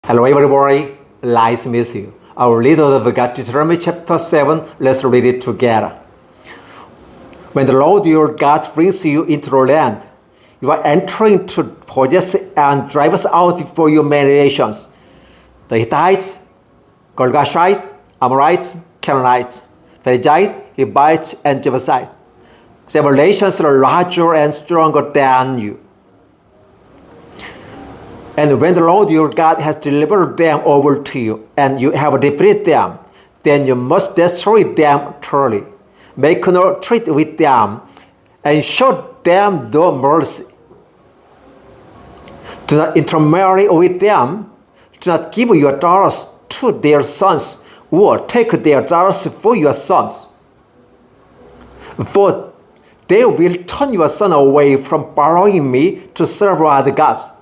Hello everybody, nice to meet you. Our leader of God, Deuteronomy chapter 7, let's read it together. When the Lord your God brings you into the land, you are entering to possess and drive us out before you many nations, the Hittites, Girgashites, Amorites, Canaanites, Perizzites, Hivites, and Jebusites. Several nations are larger and stronger than you. And when the Lord your God has delivered them over to you, and you have defeated them, then you must destroy them thoroughly. Make no treaty with them, and show them no mercy. Do not intermarry with them. Do not give your daughters to their sons, or take their daughters for your sons. For they will turn your son away from following me to serve other gods.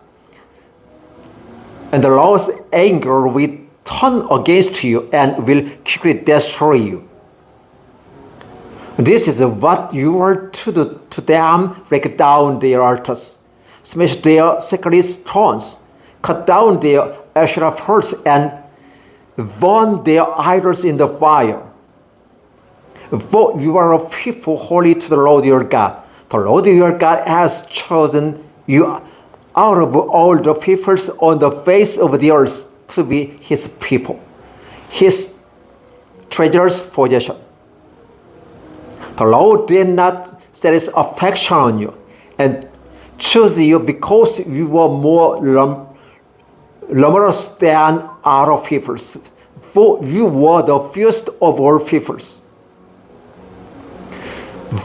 And the Lord's anger will turn against you and will quickly destroy you. This is what you are to do to them: break down their altars, smash their sacred stones, cut down their Asherah poles, and burn their idols in the fire. For you are a people holy to the Lord your God. The Lord your God has chosen you out of all the peoples on the face of the earth to be his people, his treasures possession. The Lord did not set his affection on you and chose you because you were more numerous than other peoples, for you were the fewest of all peoples.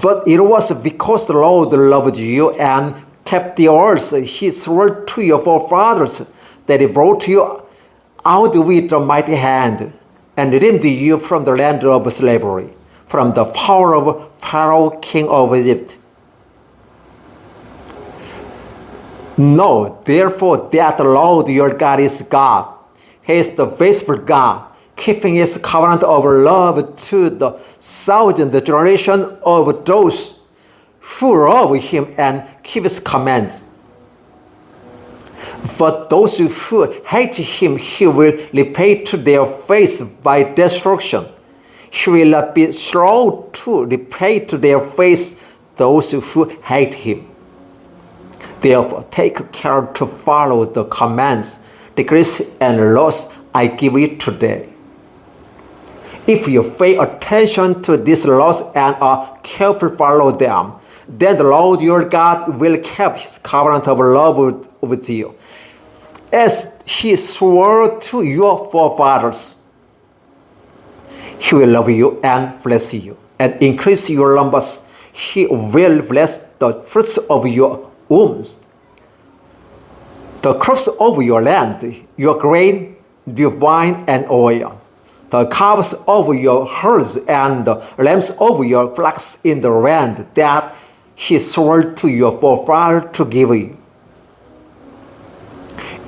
But it was because the Lord loved you and kept the oaths he swore to your forefathers that he brought you out with a mighty hand and redeemed you from the land of slavery, from the power of Pharaoh, king of Egypt. Know therefore that the Lord your God is God. He is the faithful God, keeping his covenant of love to the 1,000th generation of those who love him and keep his commands. But those who hate him, he will repay to their face by destruction. He will not be slow to repay to their face those who hate him. Therefore, take care to follow the commands, decrees, and laws I give you today. If you pay attention to these laws and are careful to follow them, then the Lord your God will keep his covenant of love with you, as he swore to your forefathers. He will love you and bless you, and increase your numbers. He will bless the fruits of your wombs, the crops of your land, your grain, your wine and oil, the calves of your herds, and the lambs of your flocks in the land that he swore to your forefathers to give you.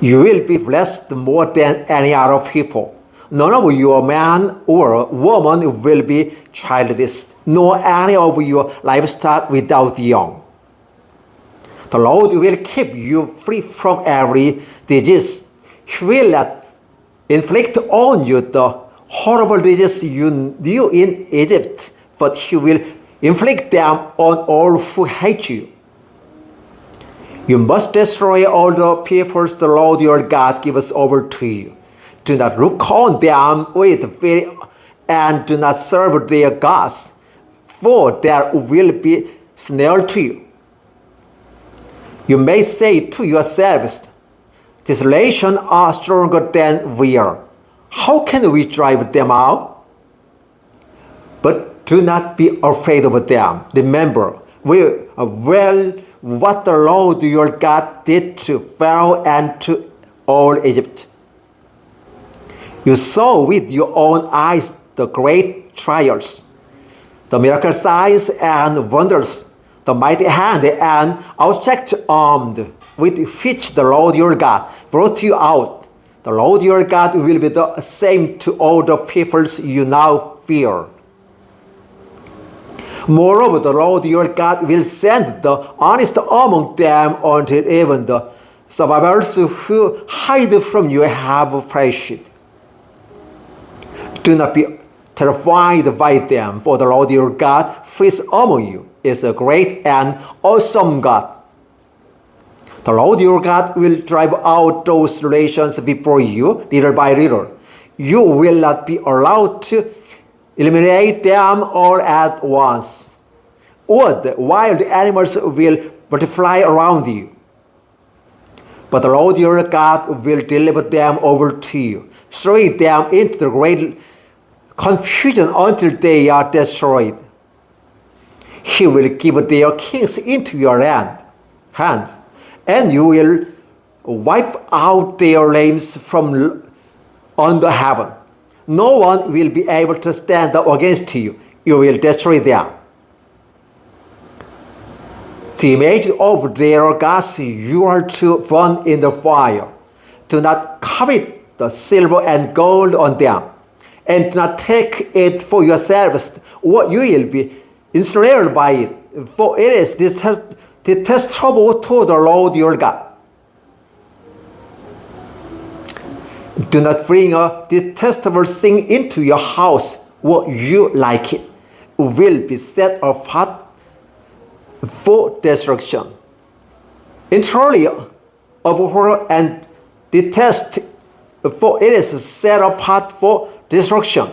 You will be blessed more than any other people. None of your man or woman will be childless, nor any of your livestock without young. The Lord will keep you free from every disease. He will not inflict on you the horrible disease you knew in Egypt, but he will inflict them on all who hate you. You must destroy all the peoples the Lord your God gives over to you. Do not look on them with fear and do not serve their gods, for there will be snare to you. You may say to yourselves, these nations are stronger than we are. How can we drive them out? But do not be afraid of them. Remember well what the Lord your God did to Pharaoh and to all Egypt. You saw with your own eyes the great trials, the miracle signs and wonders, the mighty hand and outstretched arm with which the Lord your God brought you out. The Lord your God will be the same to all the peoples you now fear. Moreover, the Lord your God will send the honest among them until even the survivors who hide from you have perished. Do not be terrified by them, for the Lord your God, who is among you, is a great and awesome God. The Lord your God will drive out those nations before you, little by little. You will not be allowed to eliminate them all at once. Or the wild animals will multiply around you. But the Lord your God will deliver them over to you, throwing them into the great confusion until they are destroyed. He will give their kings into your hands, and you will wipe out their names from under heaven. No one will be able to stand up against you. You will destroy them. The image of their gods you are to burn in the fire. Do not covet the silver and gold on them, and do not take it for yourselves, or you will be ensnared by it, for it is detestable to the Lord your God. Do not bring a detestable thing into your house, or you like it will be set apart for destruction. Entirely abhor and detest, for it is set apart for destruction.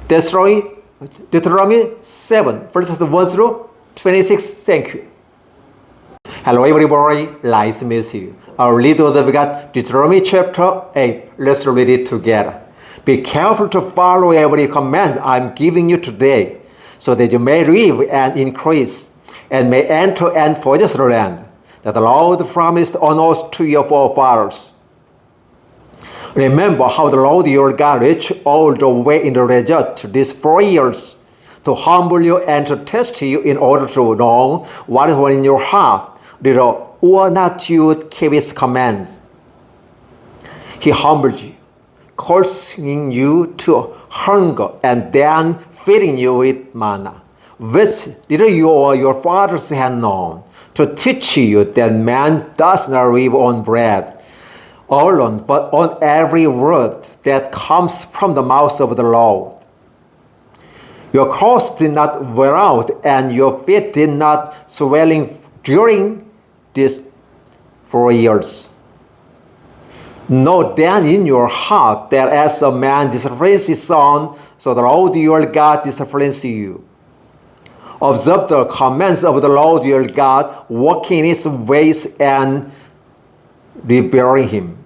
Deuteronomy 7, verses 1 through 26. Thank you. Hello everybody, nice to meet you. Our little we got Deuteronomy chapter 8. Let's read it together. Be careful to follow every command I'm giving you today, so that you may live and increase, and may enter and possess the land that the Lord promised on oath to your forefathers. Remember how the Lord your God led you all the way in the desert these 4 years, to humble you and to test you in order to know what was in your heart, whether or not you would keep his commands. He humbled you, causing you to hunger and then feeding you with manna, which neither you or your fathers had known, to teach you that man does not live on bread alone, but on every word that comes from the mouth of the Lord. Your clothes did not wear out, and your feet did not swelling during these 4 years. Know then in your heart that as a man disciplines his son, so the Lord your God disciplines you. Observe the commands of the Lord your God, walking in his ways and revering him.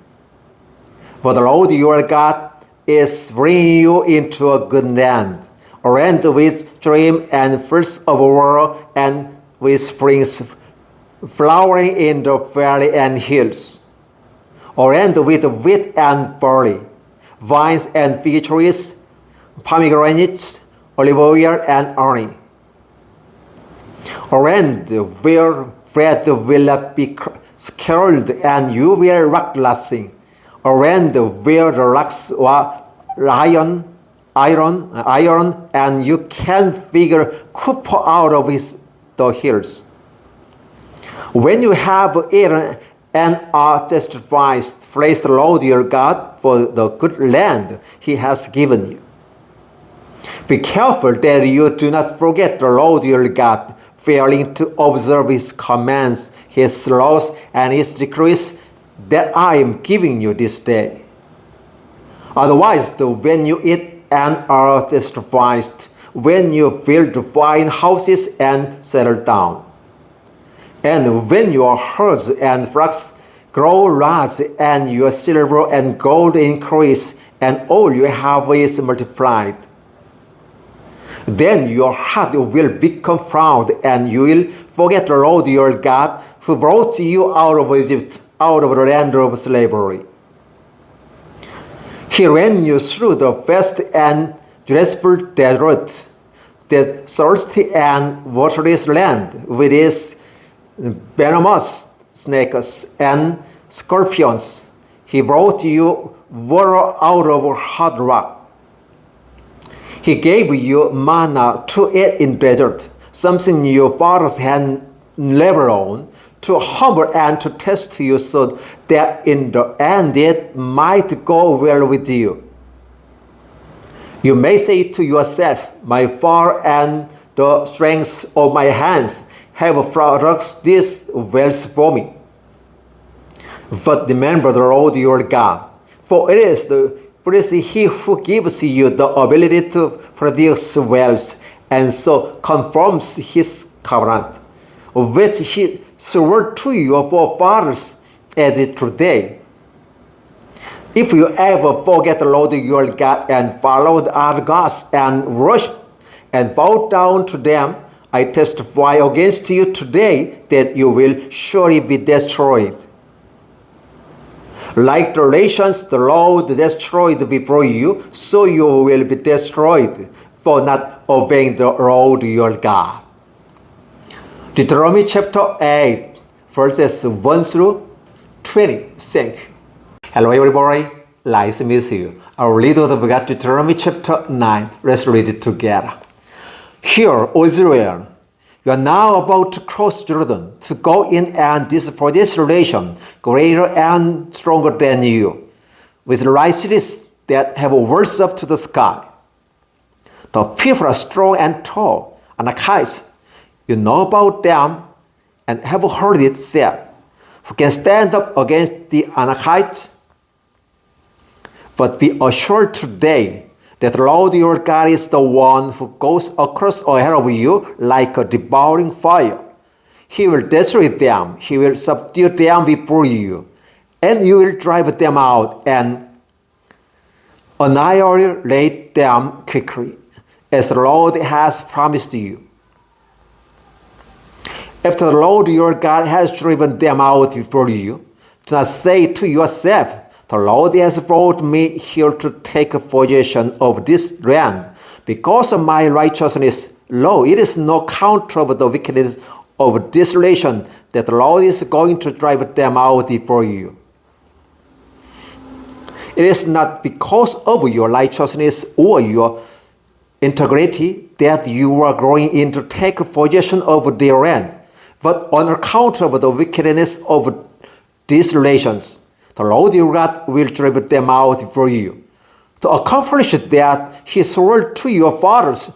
For the Lord your God is bringing you into a good land, a land with streams and fruits of water, and with springs flowering in the valley and hills, a land with wheat and barley, vines and fig trees, pomegranates, olive oil and honey. A land where bread will not be scalded and you will lack nothing. A land where the rocks are iron, and you can figure copper out of the hills. When you have eaten and are justified, praise the Lord your God for the good land he has given you. Be careful that you do not forget the Lord your God, failing to observe his commands, his laws, and his decrees that I am giving you this day. Otherwise, when you eat and are justified, when you build fine houses and settle down, and when your herds and flocks grow large, and your silver and gold increase, and all you have is multiplied, then your heart will become proud, and you will forget the Lord your God, who brought you out of Egypt, out of the land of slavery. He ran you through the vast and dreadful desert, that thirsty and waterless land, with its venomous snakes and scorpions. He brought you water out of hard rock. He gave you manna to eat in desert, something your fathers had never known, to humble and to test you, so that in the end it might go well with you. You may say to yourself, my power and the strength of my hands have produced this wealth for me. But remember the Lord your God, for it is He who gives you the ability to produce wealth, and so confirms His covenant, which He swore to your forefathers as it today. If you ever forget the Lord your God and follow the other gods and worship and bow down to them, I testify against you today that you will surely be destroyed. Like the nations the Lord destroyed before you, so you will be destroyed for not obeying the Lord your God. Deuteronomy chapter 8, verses 1 through 20. Thank you. Hello everybody, nice to meet you. Our reading of God, Deuteronomy chapter 9. Let's read it together. Hear, O Israel, you are now about to cross Jordan to go in and for this nation greater and stronger than you, with large cities that have walls up to the sky. The people are strong and tall, Anakites. You know about them and have heard it said, who can stand up against the Anakites? But be assured today that the Lord your God is the one who goes across ahead of you like a devouring fire. He will destroy them, He will subdue them before you, and you will drive them out and annihilate them quickly, as the Lord has promised you. After the Lord your God has driven them out before you, do not say to yourself, the Lord has brought me here to take possession of this land because of my righteousness. Lo, it is no count of the wickedness of this nation that the Lord is going to drive them out before you. It is not because of your righteousness or your integrity that you are going in to take possession of their land, but on account of the wickedness of these nations. The Lord your God will drive them out before you. To accomplish that, He swore to your fathers,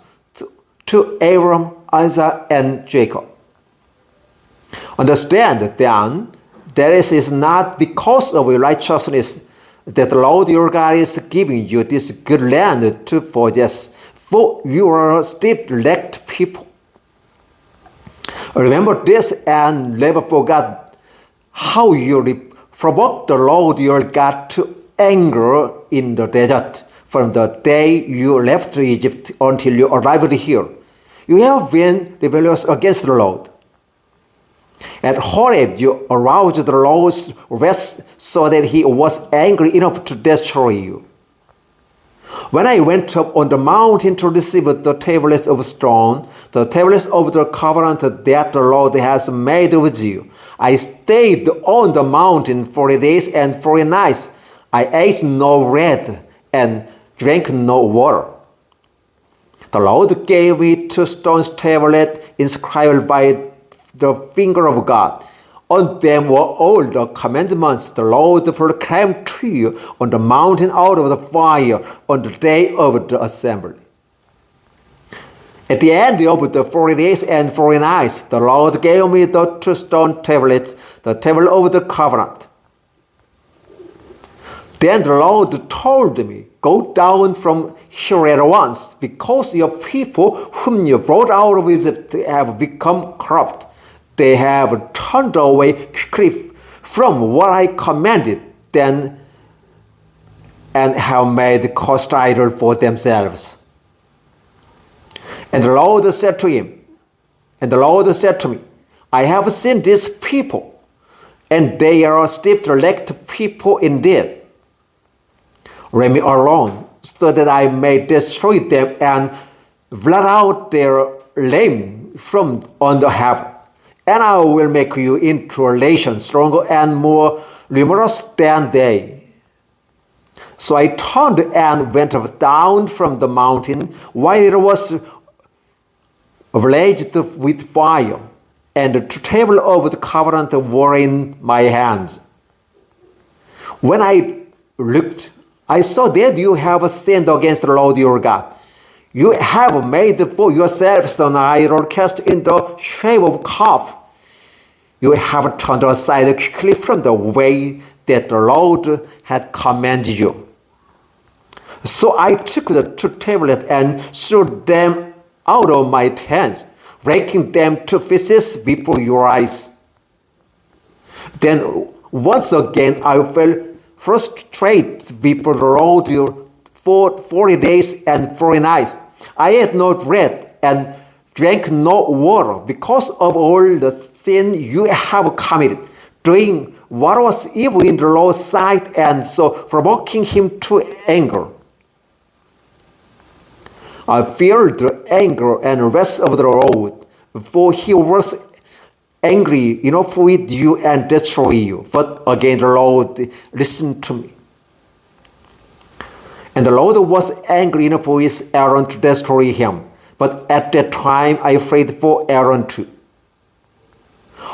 to Abram, Isaac, and Jacob. Understand then that it is not because of your righteousness that the Lord your God is giving you this good land to possess, for you are a stiff-necked people. Remember this and never forget how you provoked the Lord your God to anger in the desert from the day you left Egypt until you arrived here. You have been rebellious against the Lord. At Horeb you aroused the Lord's wrath so that He was angry enough to destroy you. When I went up on the mountain to receive the tablets of stone, the tablets of the covenant that the Lord has made with you, I stayed on the mountain 40 days and 40 nights. I ate no bread and drank no water. The Lord gave me 2 stone tablets inscribed by the finger of God. On them were all the commandments the Lord proclaimed to you on the mountain out of the fire on the day of the assembly. At the end of the 40 days and 40 nights, the Lord gave me the 2 stone tablets, the table of the covenant. Then the Lord told me, go down from here at once, because your people whom you brought out of Egypt have become corrupt. They have turned away quickly from what I commanded them and have made cost idol for themselves. And the Lord said to me, I have seen these people, and they are stiff-necked people indeed. Let me alone, so that I may destroy them and blot out their name from under heaven. And I will make you into a nation stronger and more numerous than they. So I turned and went down from the mountain while it was ablaze with fire, and the table of the covenant were in my hands. When I looked, I saw that you have sinned against the Lord your God. You have made for yourselves an idol cast in the shape of a calf. You have turned aside quickly from the way that the Lord had commanded you. So I took the two tablets and threw them out of my hands, breaking them to pieces before your eyes. Then once again I fell prostrate before the Lord for 40 days and 40 nights. I ate no bread and drank no water because of all the sin you have committed, doing what was evil in the Lord's sight and so provoking him to anger. I feared the anger and wrath of the Lord, for he was angry enough with you and destroy you. But again the Lord listened to me. And the Lord was angry enough with Aaron to destroy him. But at that time I prayed for Aaron too.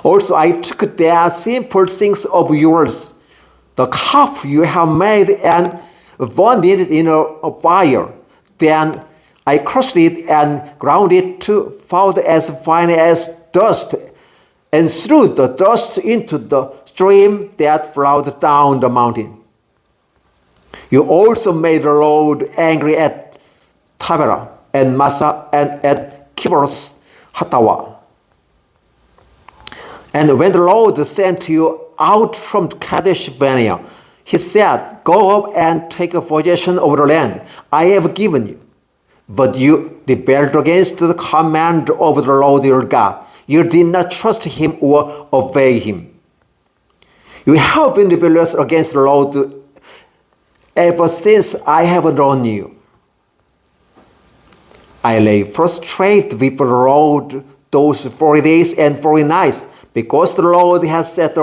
Also I took the simple things of yours, the calf you have made, and burned it in a fire. Then I crushed it and ground it to powder as fine as dust, and threw the dust into the stream that flowed down the mountain. You also made the Lord angry at Taberah and Massa and at Kibroth Hattawa. And when the Lord sent you out from Kadesh Barnea, he said, "Go up and take possession of the land I have given you." But you rebelled against the command of the Lord your God. You did not trust him or obey him. You have been rebellious against the Lord ever since I have known you. I lay prostrate before the Lord those 40 days and 40 nights, because the Lord has said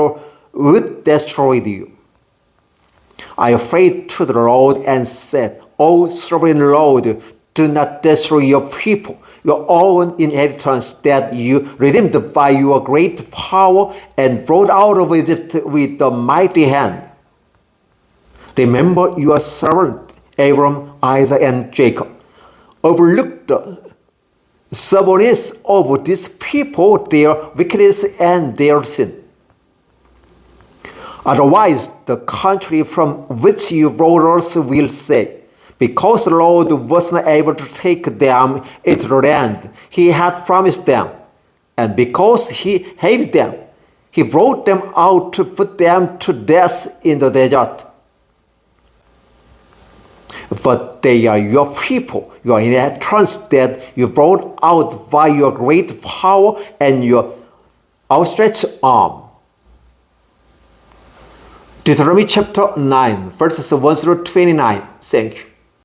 would destroy you. I prayed to the Lord and said, "O sovereign Lord, do not destroy your people, your own inheritance that you redeemed by your great power and brought out of Egypt with a mighty hand. Remember your servant Abram, Isaac, and Jacob. Overlook the stubbornness of these people, their wickedness, and their sin. Otherwise, the country from which you brought us will say, because the Lord was not able to take them into the land he had promised them, and because he hated them, he brought them out to put them to death in the desert. But they are your people, your inheritance that you brought out by your great power and your outstretched arm." Deuteronomy chapter 9, verses 1 through 29. Thank you.